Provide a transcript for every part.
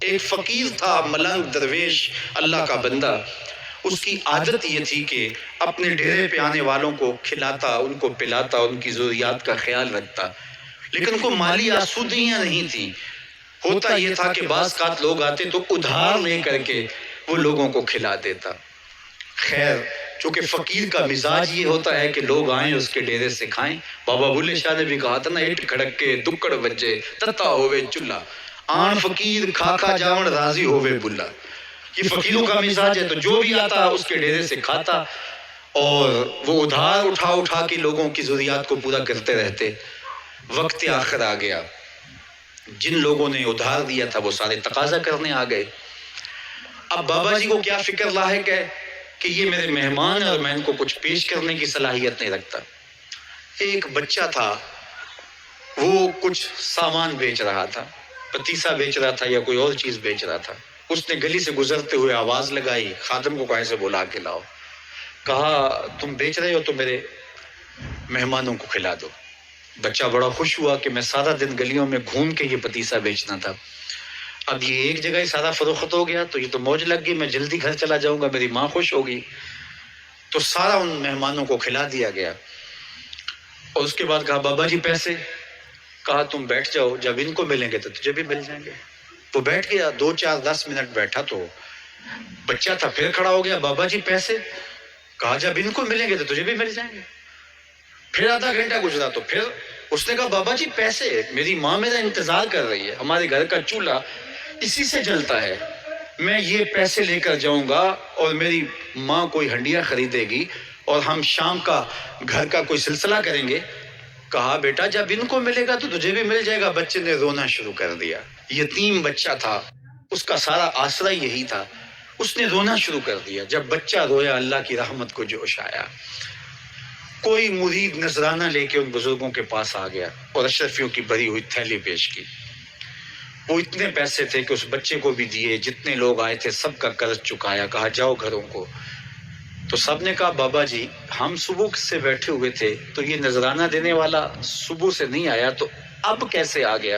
ایک فقیر تھا، ملنگ درویش، اللہ کا بندہ. اس کی عادت یہ تھی کہ اپنے ڈیرے پہ آنے والوں کو کھلاتا، ان کو پلاتا، ان کی ضروریات کا خیال رکھتا. لیکن ان کو مالی آسودگیاں نہیں تھیں. ہوتا یہ تھا کہ بعض اوقات لوگ آتے تو ادھار لے کر کے وہ لوگوں کو کھلا دیتا. خیر، چونکہ فقیر کا مزاج یہ ہوتا ہے کہ لوگ آئیں اس کے ڈیرے سے کھائیں. بابا بھولے شاہ نے بھی کہا تھا نا، اٹ کھڑک کے دکڑ بجے تتا ہوئے چلا، آن فقیر کھا کھا جاون راضی ہوئے بلا. یہ فقیروں کا مزاج ہے، تو جو بھی آتا اس کے ڈیرے سے کھاتا اور وہ ادھار اٹھا اٹھا کے لوگوں کی ضروریات کو پورا کرتے رہتے. وقت آخر آ گیا، جن لوگوں نے ادھار دیا تھا وہ سارے تقاضا کرنے آ گئے. اب بابا جی کو کیا فکر لاحق ہے کہ یہ میرے مہمان ہیں اور میں ان کو کچھ پیش کرنے کی صلاحیت نہیں رکھتا. ایک بچہ تھا، وہ کچھ سامان بیچ رہا تھا، پتیسا بیچ رہا تھا یا کوئی اور چیز بیچ رہا تھا. اس نے گلی سے گزرتے ہوئے آواز لگائی، خادم کو کہیں سے بلا کے لاؤ. کہا تم بیچ رہے ہو تو میرے مہمانوں کو کھلا دو. بچہ بڑا خوش ہوا کہ میں سارا دن گلیوں میں گھوم کے یہ پتیسا بیچنا تھا، اب یہ ایک جگہ ہی سارا فروخت ہو گیا تو یہ تو موج لگ گئی، میں جلدی گھر چلا جاؤں گا، میری ماں خوش ہوگی. تو سارا ان مہمانوں کو کھلا دیا گیا. اور اس کے بعد کہا بابا جی پیسے؟ کہا تم بیٹھ جاؤ، جب ان کو ملیں گے تو تجھے بھی مل جائیں گے. وہ بیٹھ گیا، 2 4 10 منٹ بیٹھا تو بچہ تھا، پھر کھڑا ہو گیا، بابا جی پیسے؟ کہا جب ان کو ملیں گے تو تجھے بھی مل جائیں گے. پھر آدھا گھنٹہ گزرا تو پھر اس نے کہا بابا جی پیسے؟ میری ماں میرا انتظار کر رہی ہے، ہمارے گھر کا چولہا اسی سے جلتا ہے، میں یہ پیسے لے کر جاؤں گا اور میری ماں کوئی ہنڈیا خریدے گی اور ہم شام کا گھر کا کوئی سلسلہ کریں گے. کہا بیٹا جب ان کو ملے گا تو تجھے بھی مل جائے گا. بچے نے رونا شروع کر دیا. یتیم بچہ تھا، اس کا سارا آسرا یہی تھا. اس نے رونا شروع کر دیا. جب بچہ رویا اللہ کی رحمت کو جوش آیا. کوئی مرید نذرانہ لے کے ان بزرگوں کے پاس آ گیا اور اشرفیوں کی بھری ہوئی تھیلی پیش کی. وہ اتنے پیسے تھے کہ اس بچے کو بھی دیے، جتنے لوگ آئے تھے سب کا قرض چکایا. کہا جاؤ گھروں کو. تو سب نے کہا بابا جی ہم صبح سے بیٹھے ہوئے تھے تو یہ نذرانہ دینے والا صبح سے نہیں آیا تو اب کیسے آ گیا؟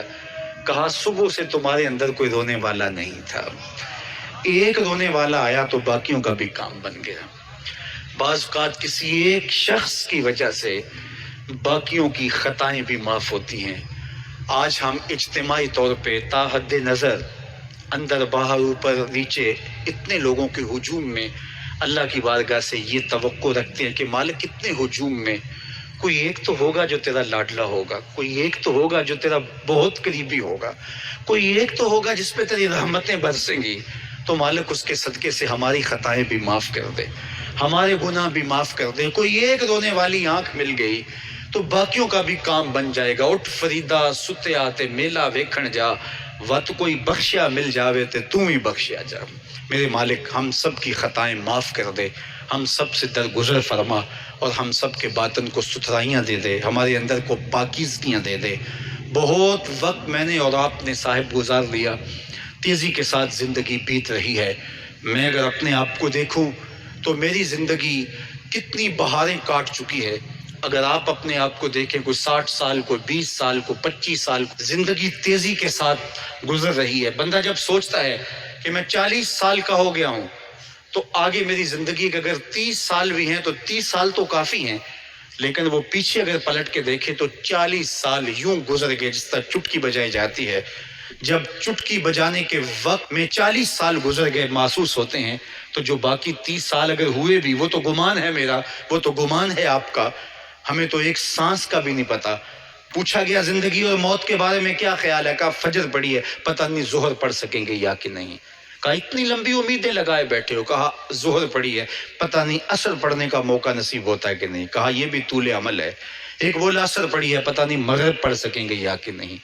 کہا صبح سے تمہارے اندر کوئی رونے والا نہیں تھا، ایک رونے والا آیا تو باقیوں کا بھی کام بن گیا. بعض اوقات کسی ایک شخص کی وجہ سے باقیوں کی خطائیں بھی معاف ہوتی ہیں. آج ہم اجتماعی طور پہ تا حد نظر اندر باہر اوپر نیچے اتنے لوگوں کے ہجوم میں اللہ کی بارگاہ سے یہ توقع رکھتے ہیں کہ مالک اتنے ہجوم میں کوئی ایک تو ہوگا جو تیرا لاڈلا ہوگا، کوئی ایک تو ہوگا جو تیرا بہت قریبی ہوگا، کوئی ایک تو ہوگا جس پہ تیری رحمتیں برسیں گی. تو مالک اس کے صدقے سے ہماری خطائیں بھی معاف کر دے، ہمارے گناہ بھی معاف کر دے. کوئی ایک رونے والی آنکھ مل گئی تو باقیوں کا بھی کام بن جائے گا. اٹھ فریدا ستیا تے میلا ویکھن جا، وت کوئی بخشیا مل جاوے تے تو ہی بخشیا جا. میرے مالک ہم سب کی خطائیں معاف کر دے، ہم سب سے درگزر فرما اور ہم سب کے باطن کو ستھرائیاں دے دے، ہمارے اندر کو پاکیزگیاں دے دے. بہت وقت میں نے اور آپ نے صاحب گزار لیا، تیزی کے ساتھ زندگی بیت رہی ہے. میں اگر اپنے آپ کو دیکھوں تو میری زندگی کتنی بہاریں کاٹ چکی ہے. اگر آپ اپنے آپ کو دیکھیں، کوئی 60 سال، کوئی 20 سال، کوئی 25 سال، زندگی تیزی کے ساتھ گزر رہی ہے. بندہ جب سوچتا ہے کہ میں 40 سال کا ہو گیا ہوں تو آگے میری زندگی کے اگر 30 سال بھی ہیں تو 30 سال تو کافی ہیں، لیکن وہ پیچھے اگر پلٹ کے دیکھے تو 40 سال یوں گزر گئے جس طرح چٹکی بجائی جاتی ہے. جب چٹکی بجانے کے وقت میں 40 سال گزر گئے محسوس ہوتے ہیں تو جو باقی 30 سال اگر ہوئے بھی وہ تو گمان ہے میرا، وہ تو گمان ہے آپ کا. ہمیں تو ایک سانس کا بھی نہیں پتا. پوچھا گیا زندگی اور موت کے بارے میں کیا خیال ہے؟ کہا فجر پڑی ہے، پتہ نہیں ظہر پڑھ سکیں گے یا کہ نہیں. کہا اتنی لمبی امیدیں لگائے بیٹھے ہو. کہا ظہر پڑی ہے، پتہ نہیں عصر پڑھنے کا موقع نصیب ہوتا ہے کہ نہیں. کہا یہ بھی طول عمل ہے. ایک بولا عصر پڑی ہے، پتہ نہیں مغرب پڑھ سکیں گے یا کہ نہیں.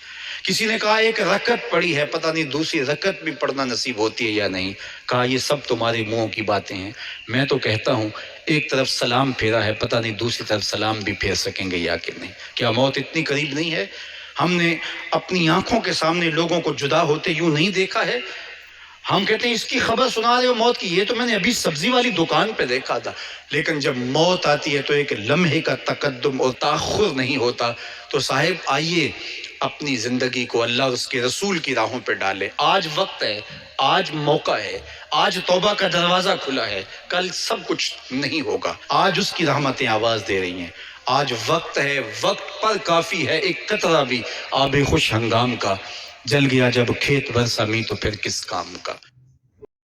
کسی نے کہا ایک رکعت پڑی ہے، پتہ نہیں دوسری رکعت بھی پڑھنا نصیب ہوتی ہے یا نہیں. کہا یہ سب تمہارے منہوں کی باتیں ہیں. میں تو کہتا ہوں ایک طرف سلام پھیرا ہے، پتہ نہیں دوسری طرف سلام بھی پھیر سکیں گے یا کہ نہیں. کیا موت اتنی قریب نہیں ہے؟ ہم نے اپنی آنکھوں کے سامنے لوگوں کو جدا ہوتے یوں نہیں دیکھا ہے. ہم کہتے ہیں اس کی خبر سنا رہے ہو موت کی، یہ تو میں نے ابھی سبزی والی دکان پہ دیکھا تھا. لیکن جب موت آتی ہے تو ایک لمحے کا تقدم اور تاخر نہیں ہوتا. تو صاحب آئیے اپنی زندگی کو اللہ اور اس کے رسول کی راہوں پہ ڈالیں۔ آج وقت ہے، آج موقع ہے، آج توبہ کا دروازہ کھلا ہے، کل سب کچھ نہیں ہوگا۔ آج اس کی رحمتیں آواز دے رہی ہیں، آج وقت ہے، وقت پر کافی ہے ایک قطرہ بھی آب خوش ہنگام کا، جل گیا جب کھیت برسا می تو پھر کس کام کا۔